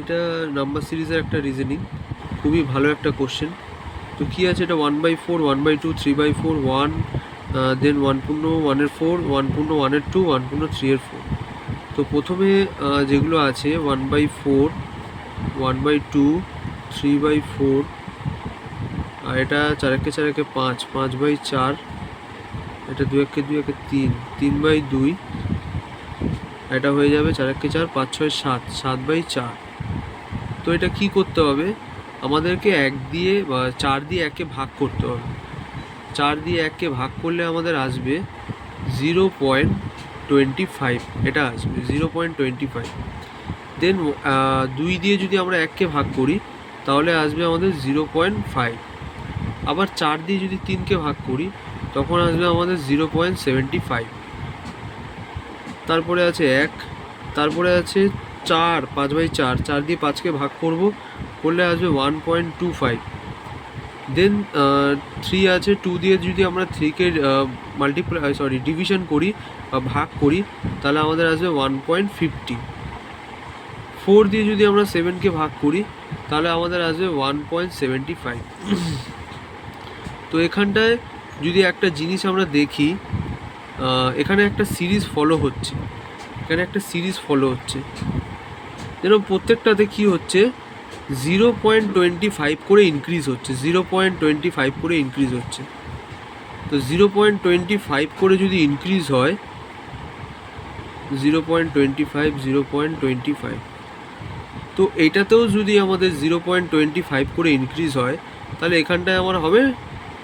এটা নাম্বার সিরিজের একটা রিজনিং, খুবই ভালো একটা কোশ্চেন। তো কী আছে, এটা 1/4, 1/2, 3/4, 1, দেন 1.1/4, 1.1/2, 1.3/4। তো প্রথমে যেগুলো আছে 1/4, 1/2, 3/4, আর এটা 4 একে 4 একে 5, 5/4, এটা 2 একে 2 একে 3, 3/2, এটা হয়ে যাবে 4 একে 4, 5 6 7, 7/4। তো এটা কি করতে হবে, আমাদেরকে 1 দিয়ে বা 4 দিয়ে 1কে ভাগ করতে হবে। 4 দিয়ে 1কে ভাগ করলে আমাদের আসবে 0.25, এটা আসবে 0.25। দেন 2 দিয়ে যদি আমরা 1কে ভাগ করি তাহলে আসবে আমাদের 0.5। আবার 4 দিয়ে যদি 3কে ভাগ করি তখন আসবে আমাদের 0.75। তারপরে আছে 1, তারপরে আছে 4, 5/4, 4 দিয়ে 5কে ভাগ করলে আসবে 1.25। দেন 3 আছে, 2 দিয়ে যদি আমরা 3কে ডিভিশন করি বা ভাগ করি তাহলে আমাদের আসবে 1.50। 4 দিয়ে যদি আমরা 7কে ভাগ করি তাহলে আমাদের আসবে 1.75। তো এখানটায় যদি একটা জিনিস আমরা দেখি, এখানে একটা সিরিজ ফলো হচ্ছে, যেরকম প্রত্যেকটাতে কি হচ্ছে 0.25 করে ইনক্রিজ হচ্ছে, 0.25 করে ইনক্রিজ হচ্ছে। তো 0.25 করে যদি ইনক্রিজ হয়, 0.25, 0.25, তো এইটাতেও যদি আমাদের 0.25 করে ইনক্রিজ হয় তাহলে এখানটায় আমার হবে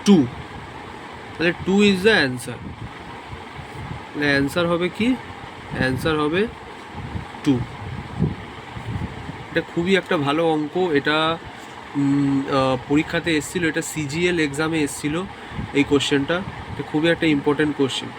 2। তাহলে 2 ইজ দ্য অ্যান্সার। তাহলে অ্যান্সার হবে কি, অ্যান্সার হবে 2। এটা খুবই একটা ভালো অঙ্ক, এটা পরীক্ষাতে এসেছিলো, এটা সিজিএল এক্সামে এসেছিলো এই কোশ্চেনটা। এটা খুবই একটা ইম্পর্টেন্ট কোশ্চেন।